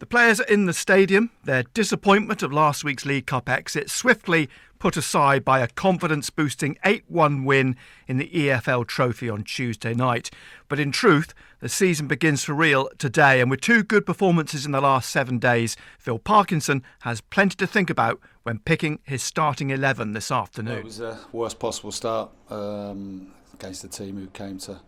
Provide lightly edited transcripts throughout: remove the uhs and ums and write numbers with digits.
The players are in the stadium, their disappointment of last week's League Cup exit swiftly put aside by a confidence-boosting 8-1 win in the EFL Trophy on Tuesday night. But in truth, the season begins for real today, and with two good performances in the last 7 days, Phil Parkinson has plenty to think about when picking his starting 11 this afternoon. Well, it was the worst possible start against the team who came to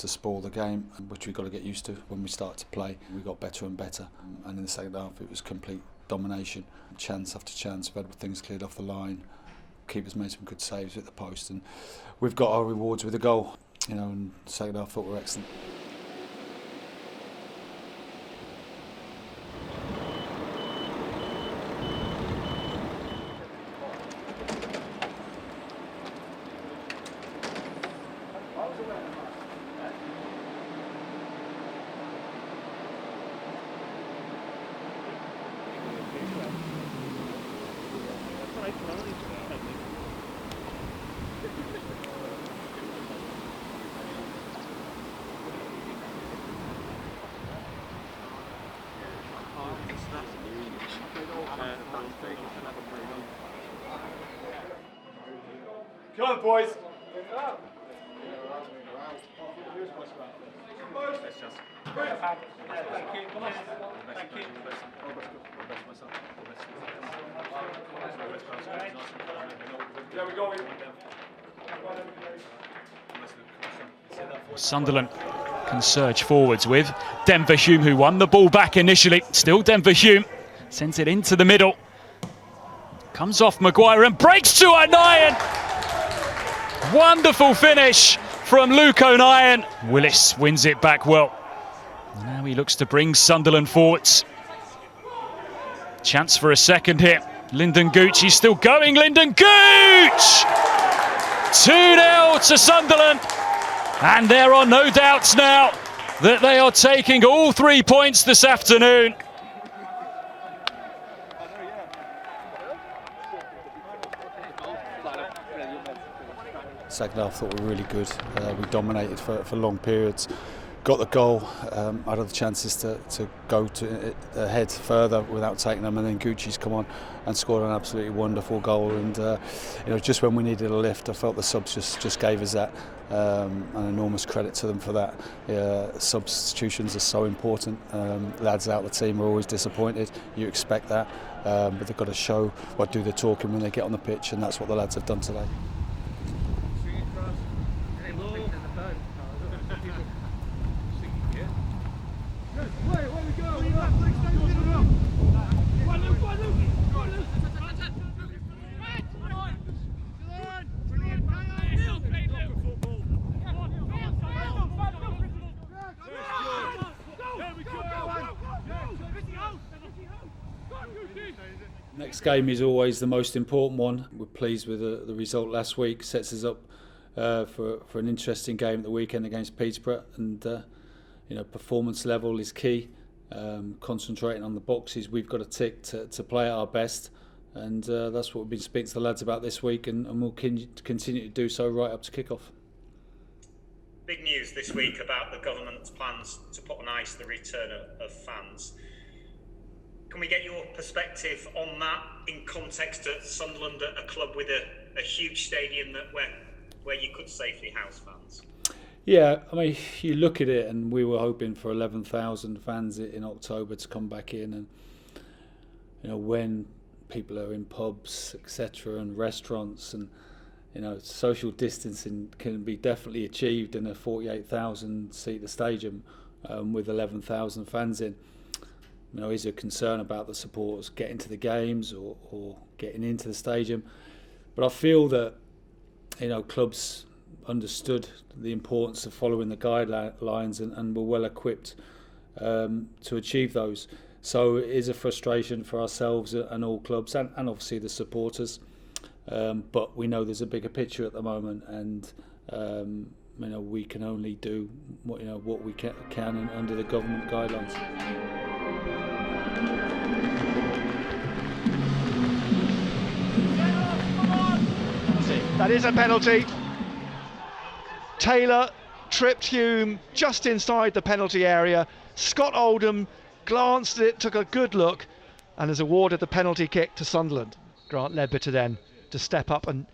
spoil the game, which we've got to get used to when we start to play. We got better and better, and in the second half it was complete domination, chance after chance. We've had things cleared off the line, keepers made some good saves at the post, and we've got our rewards with a goal. And the second half I thought we were excellent. Come on, boys. Sunderland can surge forwards with Denver Hume, who won the ball back initially. Still Denver Hume sends it into the middle. Comes off Maguire and breaks to O'Nien. Wonderful finish from Luke O'Nien. Willis wins it back well. Now he looks to bring Sunderland forwards. Chance for a second here. Lyndon Gooch, he's still going. Lyndon Gooch! 2-0 to Sunderland. And there are no doubts now that they are taking all 3 points this afternoon. Second half I thought we were really good. We dominated for long periods. Got the goal, had other chances to go ahead further without taking them, and then Gucci's come on and scored an absolutely wonderful goal. And just when we needed a lift, I felt the subs just gave us that. An enormous credit to them for that. Substitutions are so important. Lads out the team are always disappointed. You expect that, but they've got to show what do the talking when they get on the pitch, and that's what the lads have done today. Next game is always the most important one. We're pleased with the result last week. Sets us up for an interesting game at the weekend against Peterborough. And performance level is key. Concentrating on the boxes we've got to tick to play at our best. And that's what we've been speaking to the lads about this week, and we'll continue to do so right up to kick-off. Big news this week about the government's plans to put on ice the return of fans. Can we get your perspective on that in context of Sunderland, a club with a huge stadium where you could safely house fans? Yeah, I mean, you look at it, and we were hoping for 11,000 fans in October to come back in, and when people are in pubs, etc., and restaurants, and social distancing can be definitely achieved in a 48,000 seater stadium with 11,000 fans in. Is a concern about the supporters getting to the games or getting into the stadium. But I feel that clubs understood the importance of following the guidelines and were well equipped to achieve those. So it is a frustration for ourselves and all clubs and obviously the supporters. But we know there's a bigger picture at the moment, and we can only do what we can under the government guidelines. That is a penalty. Taylor tripped Hume just inside the penalty area. Scott Oldham glanced at it, took a good look, and has awarded the penalty kick to Sunderland. Grant Leadbitter then to step up and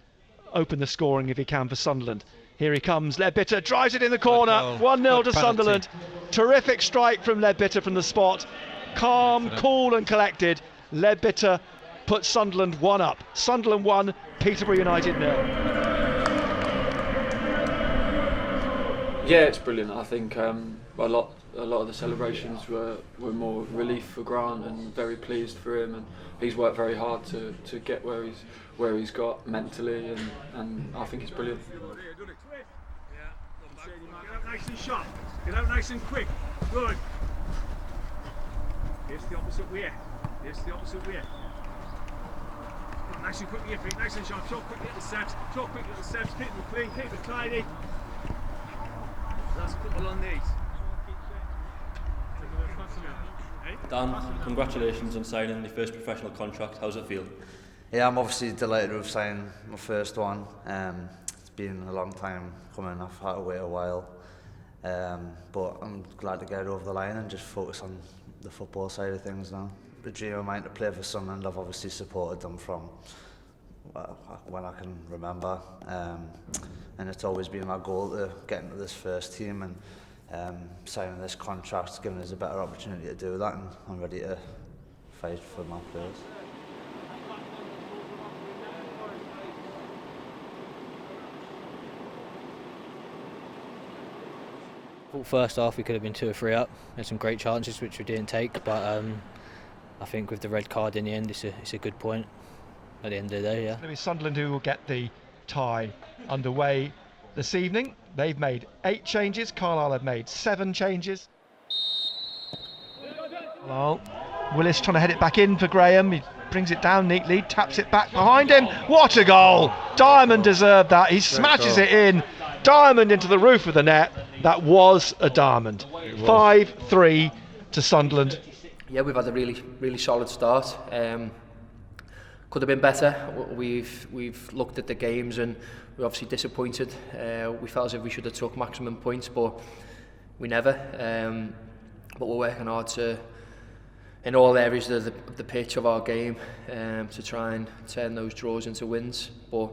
open the scoring if he can for Sunderland. Here he comes, Leadbitter drives it in the corner, 1-0 to Sunderland. Terrific strike from Leadbitter from the spot. Calm, cool and collected. Leadbitter puts Sunderland 1 up. Sunderland 1, Peterborough United 0. Yeah, it's brilliant. I think a lot of the celebrations were more relief for Grant, and very pleased for him. And he's worked very hard to get where he's got mentally, and I think it's brilliant. Get out nice and sharp. Get out nice and quick. Good. Here's the opposite way. Here's the opposite way. Nice and quick with your feet. Nice and sharp. Short quick little steps. Short quick little steps. Keep them clean. Keep it tidy. That's a couple on these. Dan, congratulations on signing your first professional contract. How's it feel? Yeah, I'm obviously delighted with signing my first one. It's been a long time coming. I've had to wait a while, but I'm glad to get it over the line and just focus on the football side of things now. The dream of mine to play for Sunderland, I've obviously supported them from when I can remember, and it's always been my goal to get into this first team, and signing this contract's given us a better opportunity to do that, and I'm ready to fight for my place. First half we could have been 2 or 3 up. Had some great chances which we didn't take, but I think with the red card in the end, it's a good point at the end of the day. Yeah. It's going to be Sunderland who will get the tie underway this evening. They've made 8 changes. Carlisle have made 7 changes. Well, Willis trying to head it back in for Graham. He brings it down neatly, taps it back behind him. What a goal! Diamond deserved that. He smashes it in. Diamond into the roof of the net. That was a diamond. 5-3 to Sunderland. Yeah, we've had a really solid start. Could have been better. We've looked at the games and we're obviously disappointed. We felt as if we should have took maximum points, but we never. But we're working hard to, in all areas of the pitch of our game, to try and turn those draws into wins. But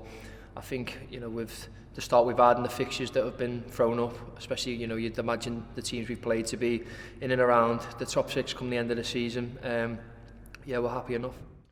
I think, with the start we've had and the fixtures that have been thrown up, especially, you'd imagine the teams we've played to be in and around the top 6 come the end of the season. Yeah, we're happy enough.